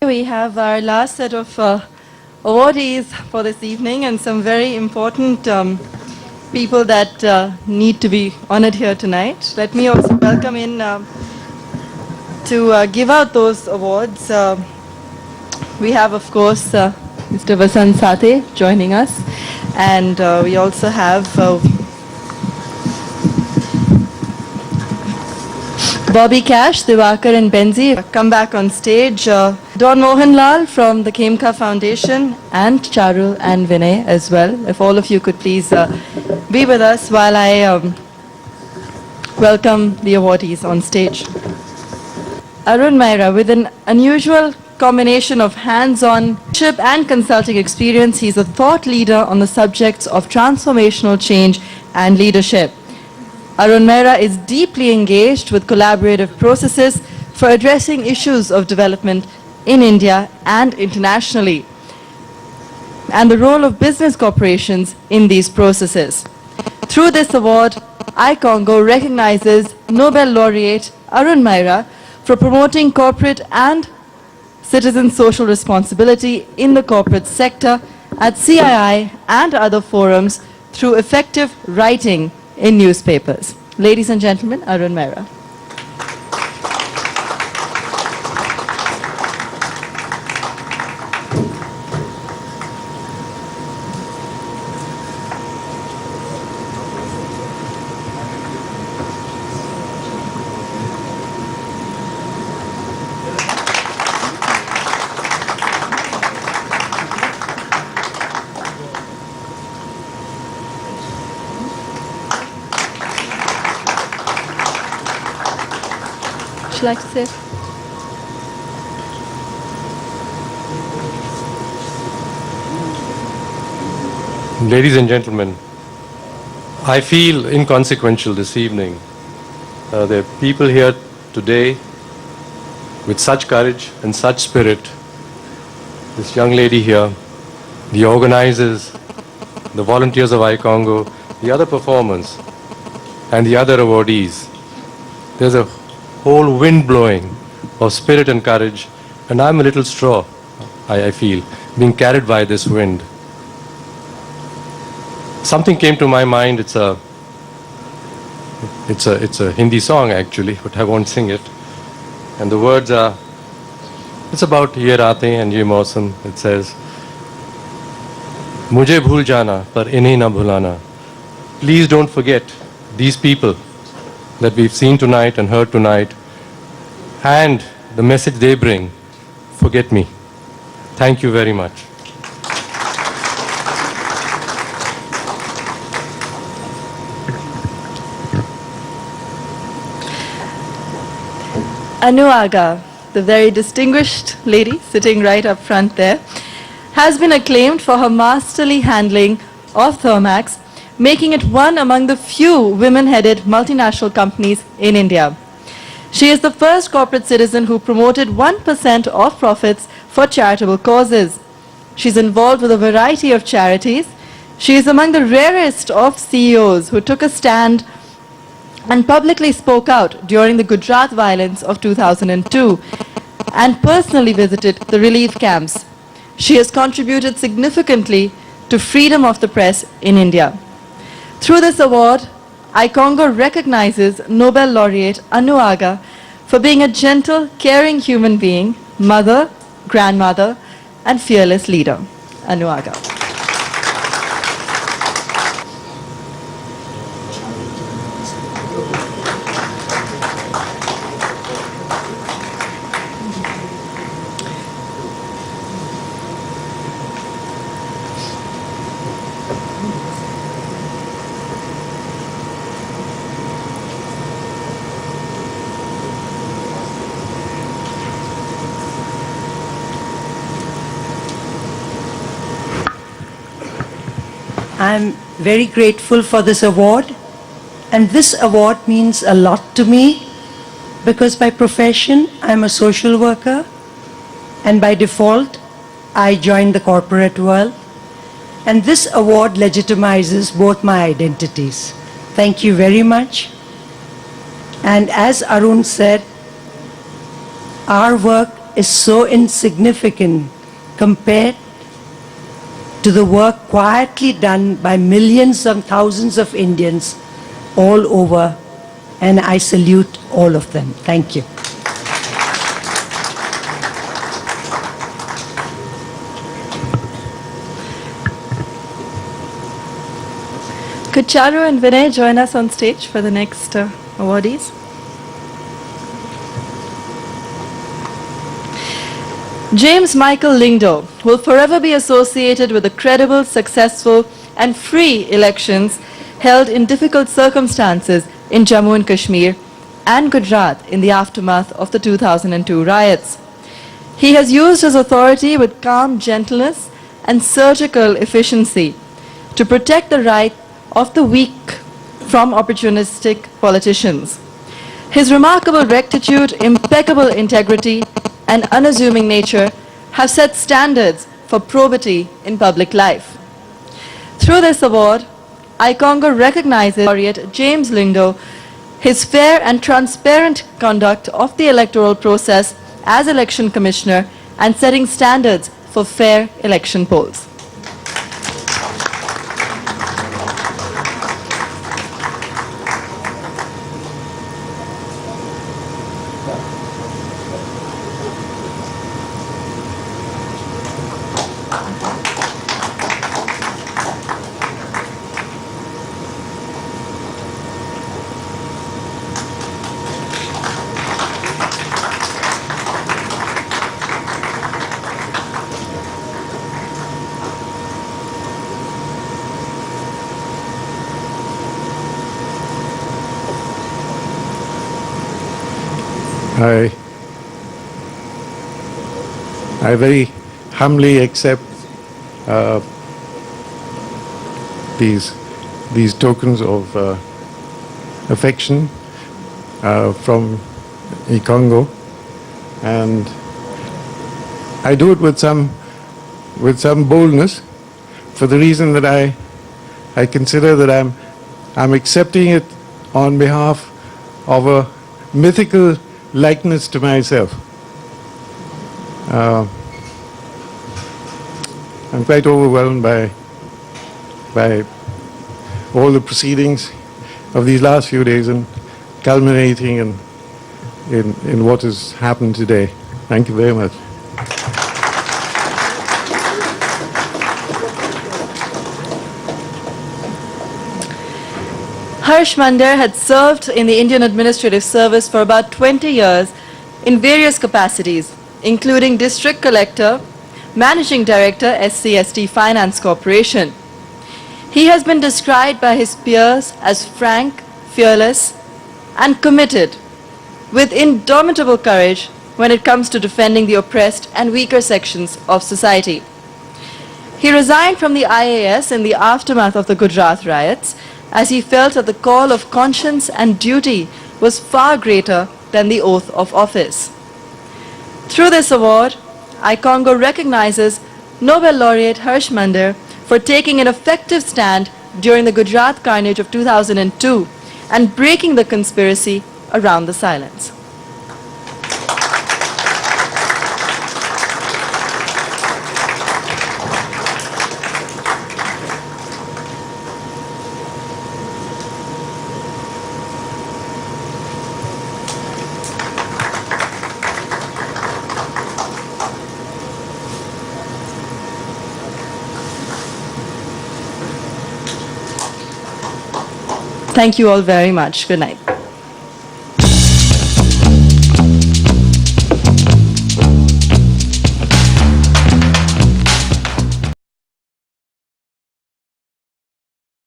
We have our last set of awardees for this evening and some very important people that need to be honored here tonight. Let me also welcome in to give out those awards. We have, of course, Mr. Vasant Sathe joining us, and we also have Bobby Cash, Diwakar and Benzi come back on stage. Don Mohanlal from the Khemka Foundation, and Charu and Vinay as well. If all of you could please be with us while I welcome the awardees on stage. Arun Mehra, with an unusual combination of hands-on leadership and consulting experience, he's a thought leader on the subjects of transformational change and leadership. Arun Mehra is deeply engaged with collaborative processes for addressing issues of development in India and internationally, and the role of business corporations in these processes. Through this award, iCongo recognizes Nobel laureate Arun Mehra for promoting corporate and citizen social responsibility in the corporate sector at CII and other forums through effective writing in newspapers. Ladies and gentlemen, Arun Mehra. Would you like to say? Ladies and gentlemen, I feel inconsequential this evening. There are people here today with such courage and such spirit. This young lady here, the organizers, the volunteers of iCongo, the other performers, and the other awardees. There's a whole wind blowing of spirit and courage, and I'm a little straw, I feel, being carried by this wind. Something came to my mind. It's a Hindi song actually, but I won't sing it. And the words are, it's about ye raatein and ye mausam. It says, Mujhe bhul jana, par inhe na bhulana. Please don't forget these people that we've seen tonight and heard tonight, and the message they bring. Forget me. Thank you very much. Anu Aga, the very distinguished lady sitting right up front there, has been acclaimed for her masterly handling of Thermax, making it one among the few women-headed multinational companies in India. She is the first corporate citizen who promoted 1% of profits for charitable causes. She's involved with a variety of charities. She is among the rarest of CEOs who took a stand and publicly spoke out during the Gujarat violence of 2002 and personally visited the relief camps. She has contributed significantly to freedom of the press in India. Through this award, iCongo recognizes Nobel laureate Anu Aga for being a gentle, caring human being, mother, grandmother, and fearless leader. Anu Aga. I'm very grateful for this award, and this award means a lot to me because by profession I'm a social worker, and by default I joined the corporate world, and this award legitimizes both my identities. Thank you very much. And as Arun said, our work is so insignificant compared to the work quietly done by millions and thousands of Indians all over, and I salute all of them. Thank you. Could Charu and Vinay join us on stage for the next awardees? James Michael Lyngdoh will forever be associated with the credible, successful and free elections held in difficult circumstances in Jammu and Kashmir and Gujarat in the aftermath of the 2002 riots. He has used his authority with calm gentleness and surgical efficiency to protect the right of the weak from opportunistic politicians. His remarkable rectitude, impeccable integrity, and unassuming nature have set standards for probity in public life. Through this award, ICONGO recognizes Laureate James Lyngdoh, his fair and transparent conduct of the electoral process as Election Commissioner and setting standards for fair election polls. I very humbly accept these tokens of affection from ICONGO, and I do it with some boldness, for the reason that I consider that I'm accepting it on behalf of a mythical likeness to myself. I'm quite overwhelmed by all the proceedings of these last few days and culminating in what has happened today. Thank you very much. Harsh Mander had served in the Indian Administrative Service for about 20 years in various capacities, including District Collector, Managing Director, SCST Finance Corporation. He has been described by his peers as frank, fearless, and committed, with indomitable courage when it comes to defending the oppressed and weaker sections of society. He resigned from the IAS in the aftermath of the Gujarat riots, as he felt that the call of conscience and duty was far greater than the oath of office. Through this award, ICONGO recognizes Nobel laureate Harsh Mander for taking an effective stand during the Gujarat carnage of 2002 and breaking the conspiracy around the silence. Thank you all very much. Good night.